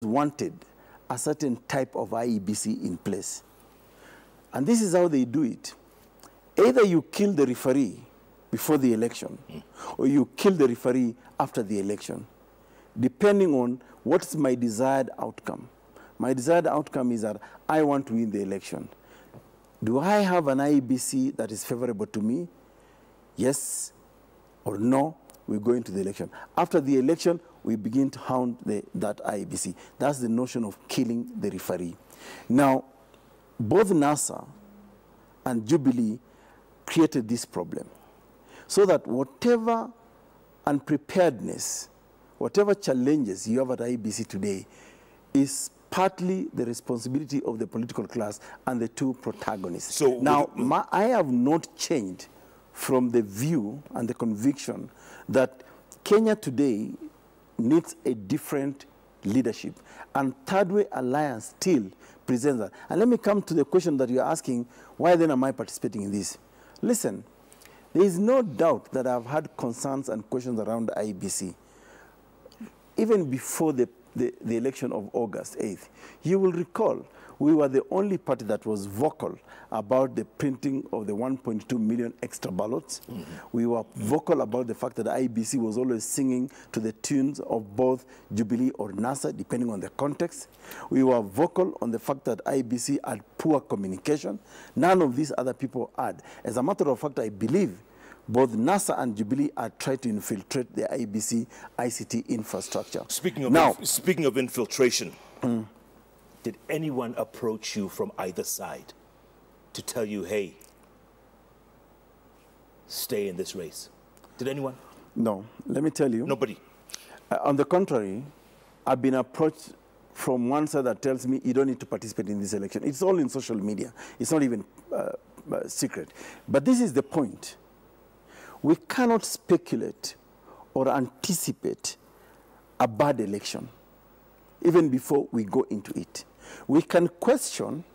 wanted a certain type of IEBC in place. And this is how they do it. Either you kill the referee before the election, or you kill the referee after the election, depending on what's my desired outcome. My desired outcome is that I want to win the election. Do I have an IEBC that is favorable to me? Yes or no, we go into the election. After the election, we begin to hound that IEBC. That's the notion of killing the referee. Now, both NASA and Jubilee created this problem so that whatever unpreparedness, whatever challenges you have at IEBC today is partly the responsibility of the political class and the two protagonists. So now, I have not changed from the view and the conviction that Kenya today needs a different leadership, and Third Way Alliance still presents that. And let me come to the question that you're asking, why then am I participating in this? Listen, there is no doubt that I've had concerns and questions around the IEBC. Even before the election of August 8th, you will recall we were the only party that was vocal about the printing of the 1.2 million extra ballots. We were vocal about the fact that the IEBC was always singing to the tunes of both Jubilee or NASA, depending on the context. We were vocal on the fact that IEBC had poor communication. None of these other people had. As a matter of fact, I believe both NASA and Jubilee are trying to infiltrate the IEBC ICT infrastructure. Speaking of infiltration, did anyone approach you from either side to tell you, hey, stay in this race? Did anyone? No. Let me tell you. Nobody? On the contrary, I've been approached from one side that tells me you don't need to participate in this election. It's all in social media. It's not even secret. But this is the point. We cannot speculate or anticipate a bad election even before we go into it. We can question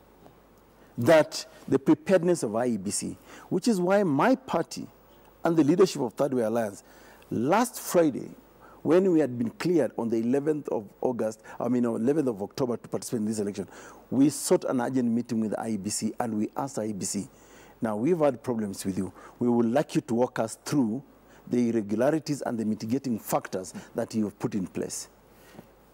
that the preparedness of IEBC, which is why my party and the leadership of Third Way Alliance, last Friday, when we had been cleared on the 11th of August, 11th of October to participate in this election, we sought an urgent meeting with the IEBC and we asked IEBC, now we've had problems with you. We would like you to walk us through the irregularities and the mitigating factors that you have put in place.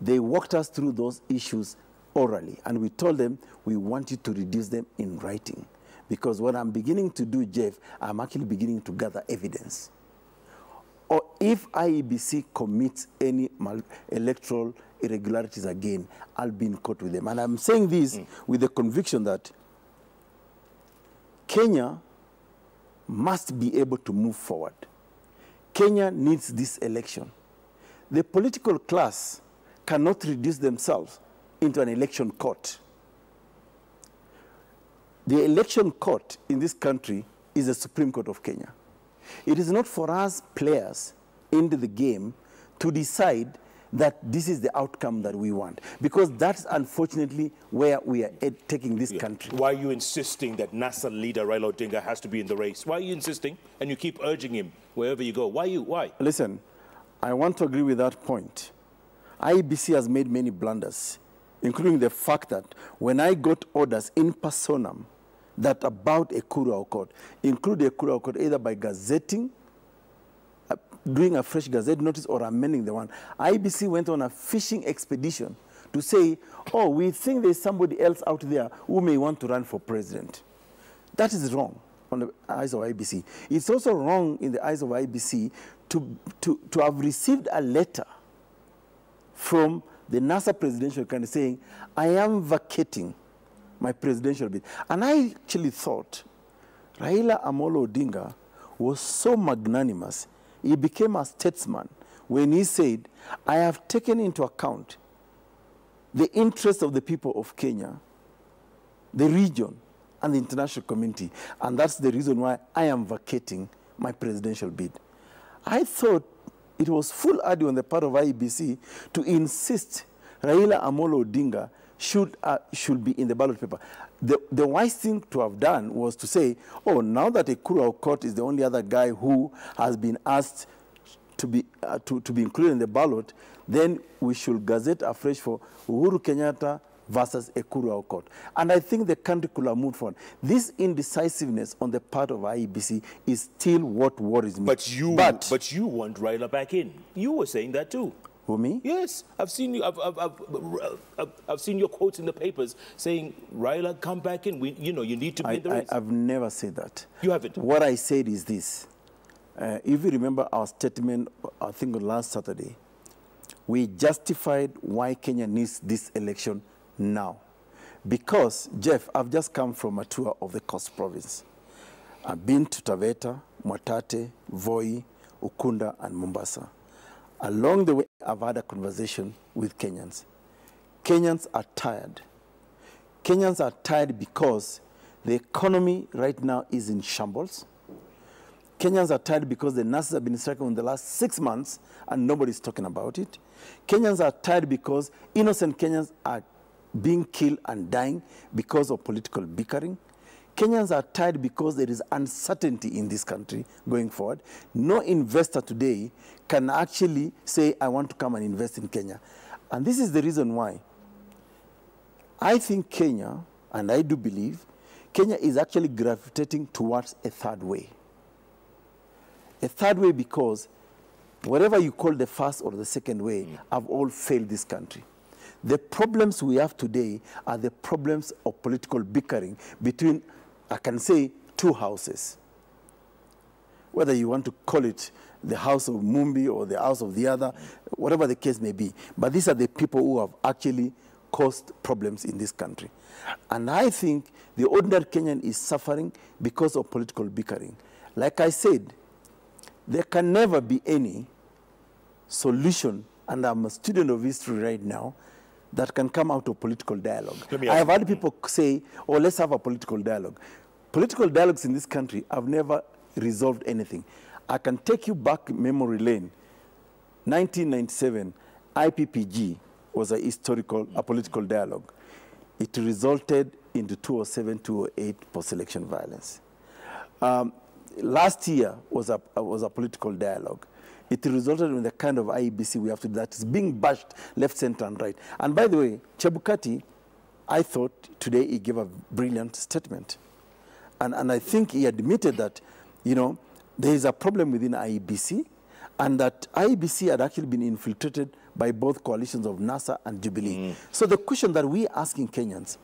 They walked us through those issues orally, and we told them we want you to reduce them in writing. Because what I'm beginning to do, Jeff, I'm actually beginning to gather evidence. Or if IEBC commits any electoral irregularities again, I'll be in court with them. And I'm saying this with the conviction that Kenya must be able to move forward. Kenya needs this election. The political class cannot reduce themselves into an election court. The election court in this country is the Supreme Court of Kenya. It is not for us players into the game to decide that this is the outcome that we want, because that's unfortunately where we are taking this country. Why are you insisting that NASA leader Raila Odinga has to be in the race? Why are you insisting? And you keep urging him wherever you go. Why? Listen, I want to agree with that point. IEBC has made many blunders, including the fact that when I got orders in personam that about Ekuru Aukot, include Ekuru Aukot either by gazetting, doing a fresh gazette notice or amending the one, IEBC went on a fishing expedition to say, oh, we think there's somebody else out there who may want to run for president. That is wrong on the eyes of IEBC. It's also wrong in the eyes of IEBC to have received a letter from the NASA presidential candidate saying, I am vacating my presidential bid. And I actually thought Raila Amolo Odinga was so magnanimous, he became a statesman when he said, I have taken into account the interests of the people of Kenya, the region, and the international community. And that's the reason why I am vacating my presidential bid. I thought it was foolhardy on the part of IEBC to insist Raila Amolo Odinga should be in the ballot paper. The wise thing to have done was to say, oh, now that Ekuru Aukot is the only other guy who has been asked to be included in the ballot, then we should gazette afresh for Uhuru Kenyatta versus Ekuru Aukot. And I think the country could have moved forward. This indecisiveness on the part of IEBC is still what worries me. But you want Raila back in. You were saying that too. Who, me? Yes, I've seen you. I've seen your quotes in the papers saying, "Raila, come back in. You need to be in the race." I've never said that. You haven't. What I said is this: if you remember our statement, I think last Saturday, we justified why Kenya needs this election now, because Jeff, I've just come from a tour of the Coast Province. I've been to Taveta, Mwatate, Voi, Ukunda, and Mombasa. Along the way, I've had a conversation with Kenyans. Kenyans are tired. Kenyans are tired because the economy right now is in shambles. Kenyans are tired because the nurses have been striking in the last 6 months and nobody's talking about it. Kenyans are tired because innocent Kenyans are being killed and dying because of political bickering. Kenyans are tired because there is uncertainty in this country going forward. No investor today can actually say, I want to come and invest in Kenya. And this is the reason why I think Kenya, and I do believe, Kenya is actually gravitating towards a third way. A third way because whatever you call the first or the second way have all failed this country. The problems we have today are the problems of political bickering between, I can say, two houses. Whether you want to call it the house of Mumbi or the house of the other, whatever the case may be. But these are the people who have actually caused problems in this country. And I think the ordinary Kenyan is suffering because of political bickering. Like I said, there can never be any solution, and I'm a student of history right now, that can come out of political dialogue. I have heard people say, oh, let's have a political dialogue. Political dialogues in this country have never resolved anything. I can take you back memory lane. 1997, IPPG was a political dialogue. It resulted in the 2007-2008 post-election violence. Last year was a political dialogue. It resulted in the kind of IEBC we have to do that is being bashed left, center, and right. And by the way, Chebukati, I thought today he gave a brilliant statement. And I think he admitted that, there is a problem within IEBC, and that IEBC had actually been infiltrated by both coalitions of NASA and Jubilee. So the question that we're asking Kenyans,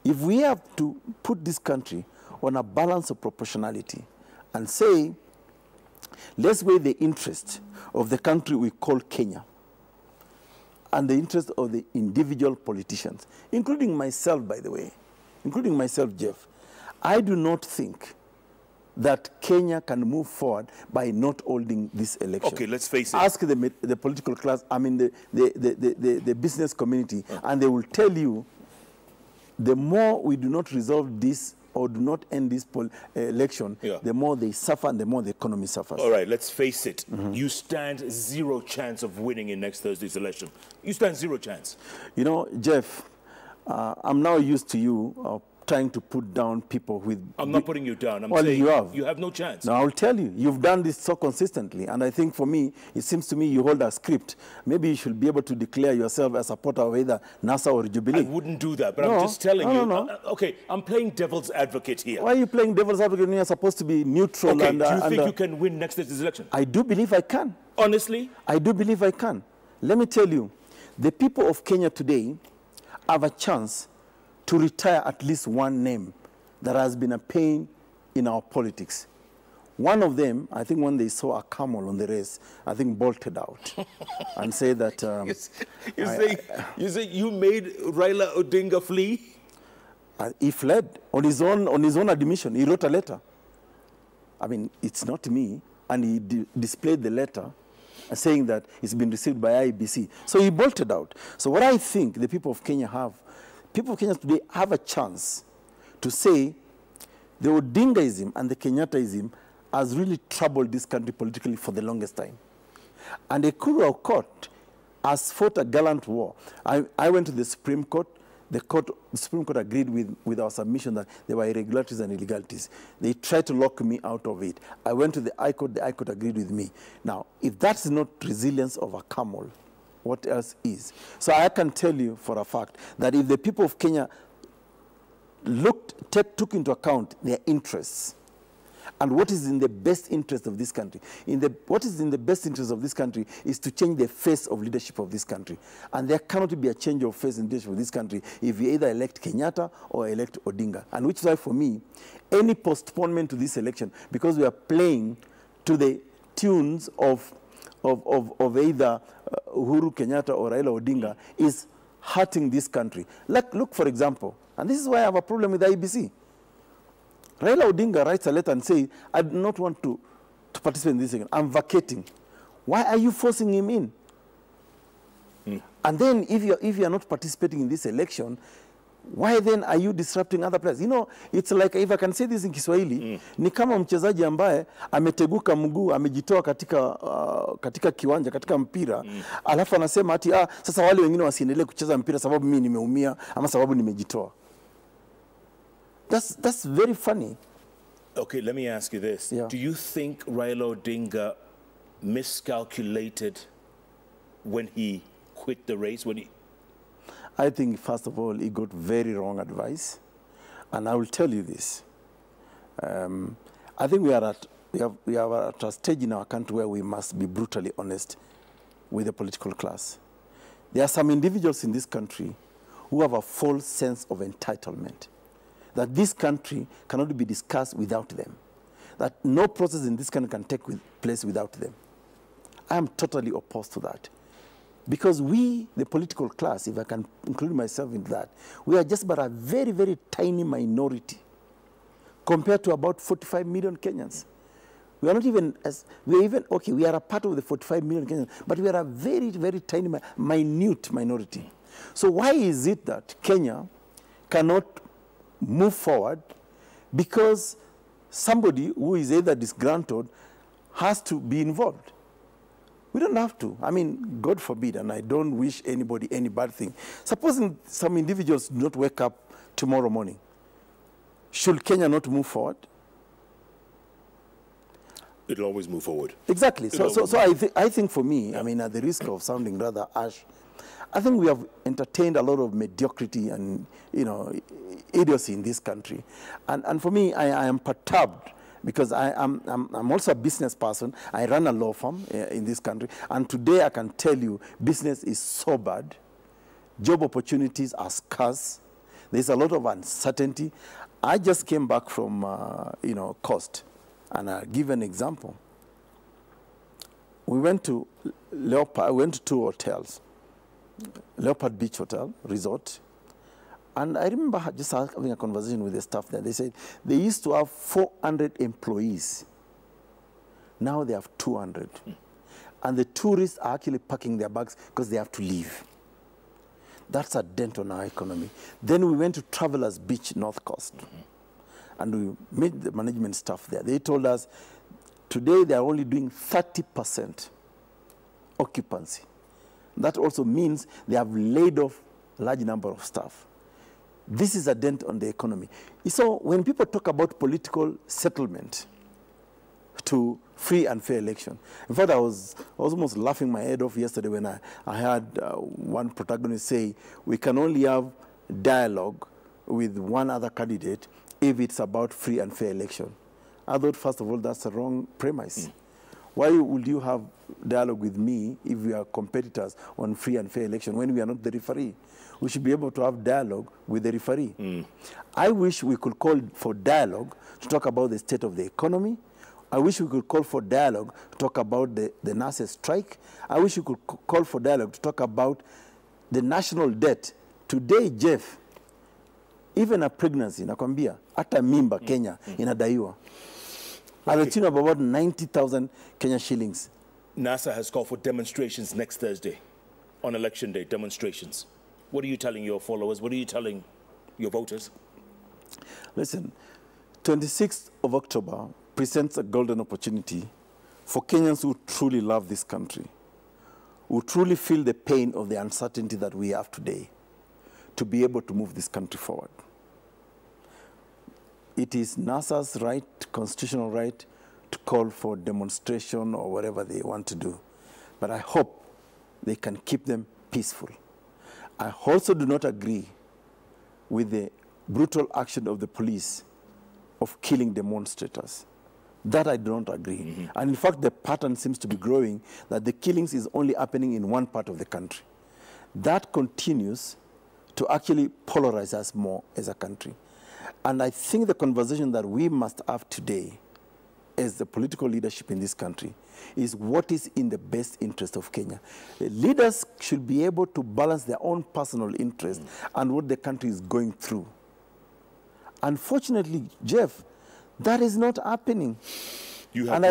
if we have to put this country on a balance of proportionality and say, let's weigh the interest of the country we call Kenya and the interest of the individual politicians, including myself, by the way, including myself, Jeff, I do not think that Kenya can move forward by not holding this election. Okay, let's face it. Ask the political class, the business community, and they will tell you the more we do not resolve this or do not end this election, the more they suffer and the more the economy suffers. All right, let's face it. You stand zero chance of winning in next Thursday's election. You stand zero chance. Jeff, I'm now used to you trying to put down people with... I'm not putting you down. I'm saying you have no chance. No, I'll tell you. You've done this so consistently. And I think for me, it seems to me you hold a script. Maybe you should be able to declare yourself a supporter of either NASA or Jubilee. I wouldn't do that, but I'm just telling you. Okay, I'm playing devil's advocate here. Why are you playing devil's advocate when you're supposed to be neutral? Okay, do you think you can win next Thursday's election? I do believe I can. Honestly? I do believe I can. Let me tell you, the people of Kenya today have a chance to retire at least one name that has been a pain in our politics. One of them, I think when they saw a camel on the race, I think bolted out and said that... you say you made Raila Odinga flee? He fled on his own admission. He wrote a letter. I mean, it's not me. And he displayed the letter saying that it's been received by IEBC. So he bolted out. So what I think the people of Kenya have, people of Kenya today have a chance to say the Odingaism and the Kenyattaism has really troubled this country politically for the longest time. And Ekuru Aukot has fought a gallant war. I went to the Supreme Court. The Supreme Court agreed with our submission that there were irregularities and illegalities. They tried to lock me out of it. I went to the High Court agreed with me. Now, if that's not resilience of a camel, What else is? So I can tell you for a fact that if the people of Kenya took into account their interests and what is in the best interest of this country, what is in the best interest of this country is to change the face of leadership of this country. And there cannot be a change of face in leadership of this country if we either elect Kenyatta or elect Odinga. And which is why, for me, any postponement to this election, because we are playing to the tunes of either Uhuru Kenyatta or Raila Odinga, is hurting this country. Like, look, for example, and this is why I have a problem with the IBC. Raila Odinga writes a letter and says, I do not want to participate in this again. I'm vacating. Why are you forcing him in? And then if you are not participating in this election, why then are you disrupting other players? You know, it's like, if I can say this in Kiswahili, ni kama mchezaji ambaye ameteguka mguu, amejitoa katika kiwanja, katika mpira, alafu anasema ati sasa wale wengine wasiendelee kucheza mpira sababu mimi nimeumia ama sababu nimejitoa. That's very funny. Okay, let me ask you this. Yeah. Do you think Raila Odinga miscalculated when he quit the race? I think, first of all, he got very wrong advice. And I will tell you this. I think we are at a stage in our country where we must be brutally honest with the political class. There are some individuals in this country who have a false sense of entitlement, that this country cannot be discussed without them, that no process in this country can take place without them. I am totally opposed to that. Because we, the political class, if I can include myself in that, we are just but a very, very tiny minority compared to about 45 million Kenyans. We are not even, we are a part of the 45 million Kenyans, but we are a very, very tiny, minute minority. So why is it that Kenya cannot move forward? Because somebody who is either disgruntled has to be involved. We don't have to. I mean, God forbid, and I don't wish anybody any bad thing. Supposing some individuals do not wake up tomorrow morning, should Kenya not move forward? It'll always move forward. Exactly. So I think for me, I mean, at the risk of sounding rather harsh, I think we have entertained a lot of mediocrity and, you know, idiocy in this country. And for me, I am perturbed, because I'm also a business person. I run a law firm in this country. And today I can tell you, business is so bad. Job opportunities are scarce. There's a lot of uncertainty. I just came back from, Coast. And I'll give an example. We went to Leopard. We went to 2 hotels. Leopard Beach Hotel, Resort. And I remember just having a conversation with the staff there. They said they used to have 400 employees. Now they have 200. And the tourists are actually packing their bags because they have to leave. That's a dent on our economy. Then we went to Travelers Beach, North Coast. And we met the management staff there. They told us today they are only doing 30% occupancy. That also means they have laid off a large number of staff. This is a dent on the economy. So when people talk about political settlement to free and fair election, in fact, I was almost laughing my head off yesterday when I heard one protagonist say, we can only have dialogue with one other candidate if it's about free and fair election. I thought, first of all, that's a wrong premise. Why would you have dialogue with me if we are competitors on free and fair election when we are not the referee? We should be able to have dialogue with the referee. I wish we could call for dialogue to talk about the state of the economy. I wish we could call for dialogue to talk about the nurses' strike. I wish we could call for dialogue to talk about the national debt. Today, Jeff, even a pregnancy, nakwambia, hata mimba Kenya inadaiwa. At the tune of about 90,000 Kenya shillings. NASA has called for demonstrations next Thursday, on election day, demonstrations. What are you telling your followers? What are you telling your voters? Listen, 26th of October presents a golden opportunity for Kenyans who truly love this country, who truly feel the pain of the uncertainty that we have today, to be able to move this country forward. It is NASA's right, constitutional right, to call for demonstration or whatever they want to do. But I hope they can keep them peaceful. I also do not agree with the brutal action of the police of killing demonstrators. That I do not agree. And in fact, the pattern seems to be growing that the killings is only happening in one part of the country. That continues to actually polarize us more as a country. And I think the conversation that we must have today as the political leadership in this country is what is in the best interest of Kenya. The leaders should be able to balance their own personal interest and what the country is going through. Unfortunately, Jeff, that is not happening. You have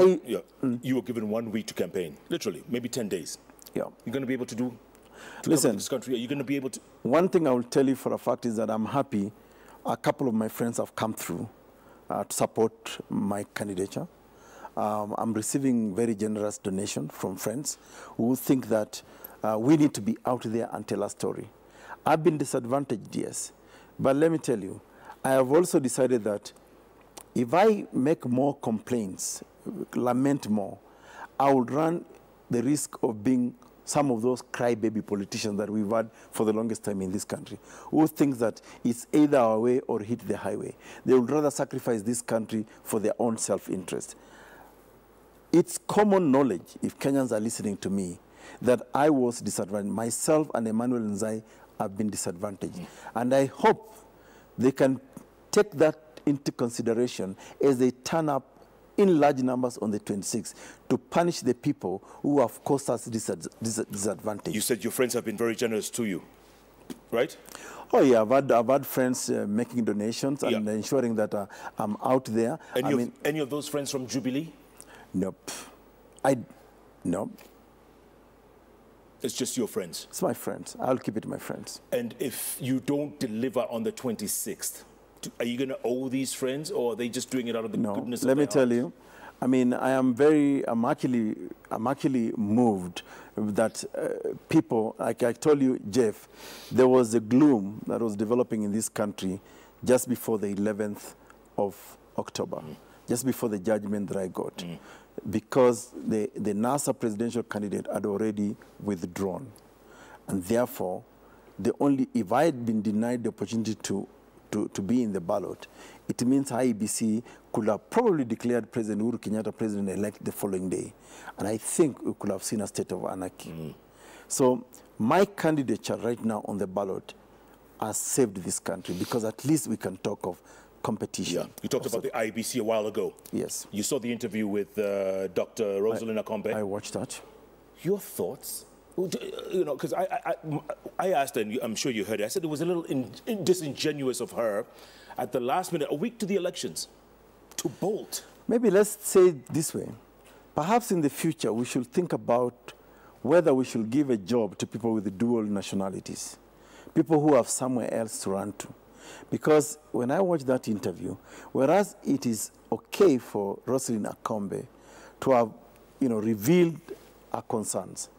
you were given 1 week to campaign, literally, maybe 10 days. Yeah. You're going to be able to do Listen, this country? Are you going to be able to? One thing I will tell you for a fact is that I'm happy a couple of my friends have come through to support my candidature. I'm receiving very generous donation from friends who think that we need to be out there and tell our story. I've been disadvantaged, yes. But let me tell you, I have also decided that if I make more complaints, lament more, I would run the risk of being some of those crybaby politicians that we've had for the longest time in this country, who think that it's either our way or hit the highway. They would rather sacrifice this country for their own self-interest. It's common knowledge, if Kenyans are listening to me, that I was disadvantaged. Myself and Emmanuel Nzai have been disadvantaged. And I hope they can take that into consideration as they turn up in large numbers on the 26th to punish the people who have caused us disadvantage. You said your friends have been very generous to you, right? Oh yeah, I've had friends making donations and ensuring that I'm out there. Any of those friends from Jubilee? Nope. No. It's just your friends? It's my friends. I'll keep it my friends. And if you don't deliver on the 26th, are you going to owe these friends, or are they just doing it out of the goodness of their hearts? Let me tell you, I mean, I'm actually moved that people, like I told you, Jeff, there was a gloom that was developing in this country just before the 11th of October, just before the judgment that I got, because the NASA presidential candidate had already withdrawn. And therefore, if I had been denied the opportunity to be in the ballot, it means IEBC could have probably declared President Uhuru Kenyatta president-elect the following day. And I think we could have seen a state of anarchy. So my candidature right now on the ballot has saved this country, because at least we can talk of competition. Yeah. You talked about the IEBC a while ago. Yes. You saw the interview with Dr. Rosalind Akombe. I watched that. Your thoughts? You know, because I asked her, and I'm sure you heard it, I said it was a little disingenuous of her at the last minute, a week to the elections, to bolt. Maybe let's say it this way. Perhaps in the future we should think about whether we should give a job to people with dual nationalities, people who have somewhere else to run to. Because when I watched that interview, whereas it is okay for Rosalind Akombe to have, revealed her concerns,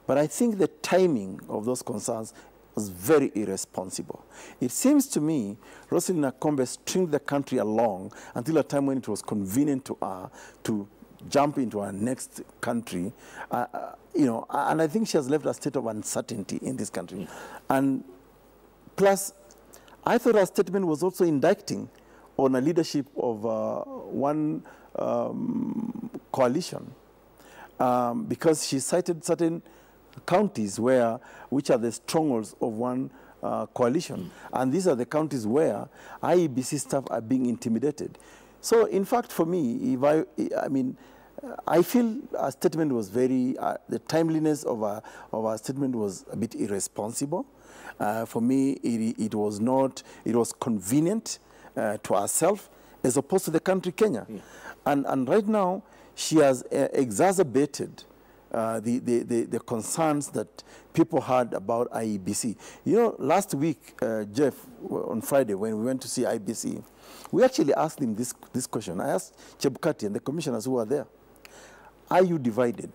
but I think the timing of those concerns was very irresponsible. It seems to me Rosalind Akombe stringed the country along until a time when it was convenient to her to jump into our next country, and I think she has left a state of uncertainty in this country. And plus, I thought her statement was also indicting on a leadership of one coalition, because she cited certain counties which are the strongholds of one coalition. And these are the counties where IEBC staff are being intimidated. So, in fact, for me, I feel our statement was the timeliness of our statement was a bit irresponsible. For me, it was convenient to ourselves as opposed to the country Kenya. And right now, she has exacerbated the concerns that people had about IEBC. Last week, Jeff, on Friday, when we went to see IEBC, we actually asked him this question. I asked Chebukati and the commissioners who were there, are you divided?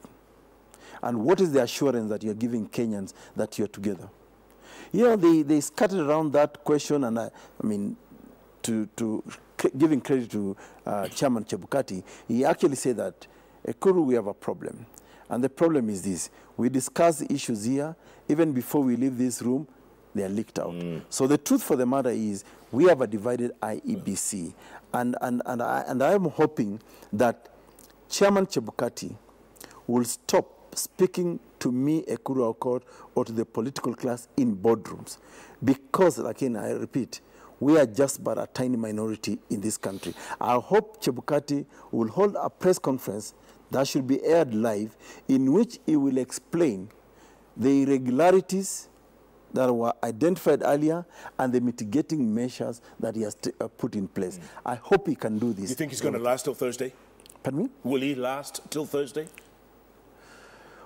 And what is the assurance that you're giving Kenyans that you're together? They scattered around that question, and giving credit to Chairman Chebukati, he actually said that, Ekuru, we have a problem. And the problem is this. We discuss the issues here. Even before we leave this room, they are leaked out. So the truth for the matter is we have a divided IEBC. And I am hoping that Chairman Chebukati will stop speaking to me, Ekuru Aukot, or to the political class in boardrooms. Because, again, I repeat, we are just but a tiny minority in this country. I hope Chebukati will hold a press conference that should be aired live, in which he will explain the irregularities that were identified earlier and the mitigating measures that he has put in place. I hope he can do this. You think he's going to last till Thursday? Pardon me? Will he last till Thursday?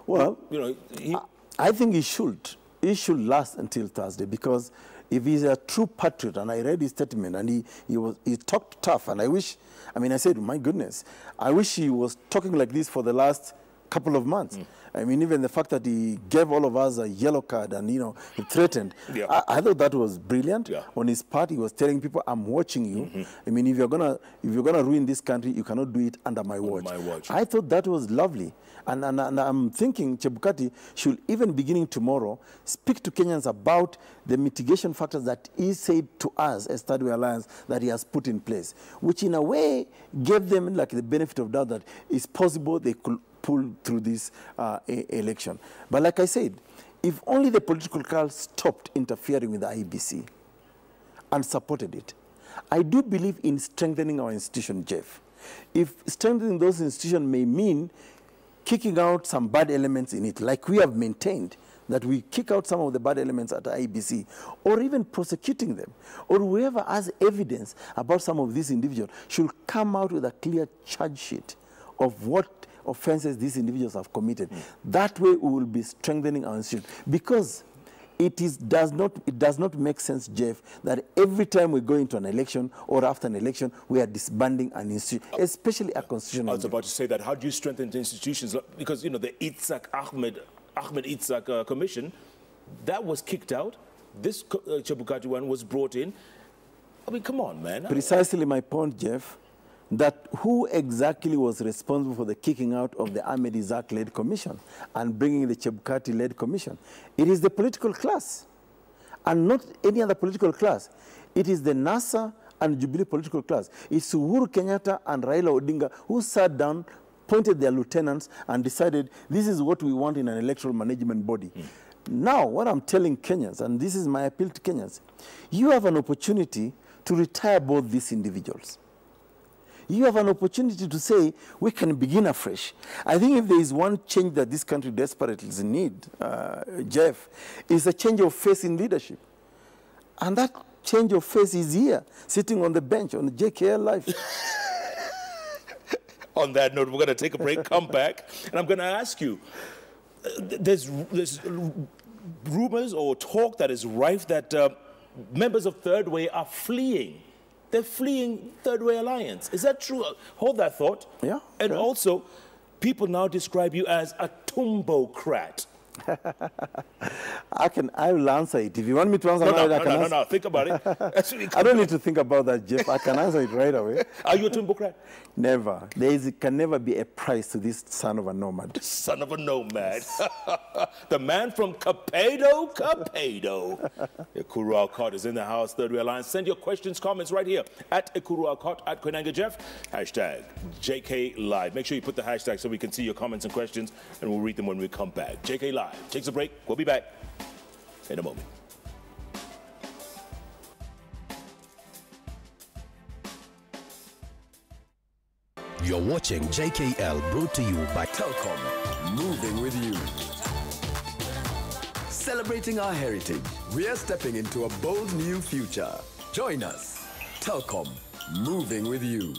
Well, you know, I think he should. He should last until Thursday, because if he's a true patriot, and I read his statement, and he talked tough, and I said, my goodness, I wish he was talking like this for the last couple of months. I mean, even the fact that he gave all of us a yellow card and, he threatened. Yeah. I thought that was brilliant. Yeah. On his part, he was telling people, I'm watching you. I mean, if you're gonna ruin this country, you cannot do it under my watch. I thought that was lovely. And I'm thinking Chebukati should, even beginning tomorrow, speak to Kenyans about the mitigation factors that he said to us as Third Way Alliance that he has put in place, which in a way gave them like the benefit of doubt that it's possible they could pull through this election. But like I said, if only the political class stopped interfering with the IEBC and supported it, I do believe in strengthening our institution, Jeff. If strengthening those institutions may mean kicking out some bad elements in it, like we have maintained that we kick out some of the bad elements at the IEBC, or even prosecuting them, or whoever has evidence about some of these individuals should come out with a clear charge sheet of what offenses these individuals have committed. That way we will be strengthening our institution. Because it does not make sense, Jeff, that every time we go into an election or after an election, we are disbanding an institution, especially a constitutional. I was about to say that. How do you strengthen the institutions? Because, the Ahmed Itzak Commission, that was kicked out. This Chebukati one was brought in. I mean, come on, man. Precisely my point, Jeff, that who exactly was responsible for the kicking out of the Ahmed Itzak-led commission and bringing the Chebukati-led commission? It is the political class, and not any other political class. It is the NASA and Jubilee political class. It's Uhuru Kenyatta and Raila Odinga who sat down, appointed their lieutenants, and decided this is what we want in an electoral management body. Now, what I'm telling Kenyans, and this is my appeal to Kenyans, you have an opportunity to retire both these individuals. You have an opportunity to say, we can begin afresh. I think if there is one change that this country desperately needs, Jeff, is a change of face in leadership. And that change of face is here, sitting on the bench on the JKL Live. On that note, we're going to take a break, come back, and I'm going to ask you, there's rumors or talk that is rife that members of Third Way are fleeing. They're fleeing Third Way Alliance. Is that true? Hold that thought. Yeah. And also, people now describe you as a tumbocrat. I will answer it. If you want me to answer it, No, think about it. I don't need to think about that, Jeff. I can answer it right away. Are you a tumbocrat? Never. Can never be a price to this son of a nomad. Son of a nomad. The man from Kapedo. Ekuru Aukot is in the house, Third Way Alliance. Send your questions, comments right here at Ekuru Aukot, at Koinange Jeff, hashtag JK Live. Make sure you put the hashtag so we can see your comments and questions, and we'll read them when we come back. JK Live takes a break. We'll be back in a moment. You're watching JKL, brought to you by Telkom, moving with you. Celebrating our heritage, we are stepping into a bold new future. Join us. Telkom, moving with you.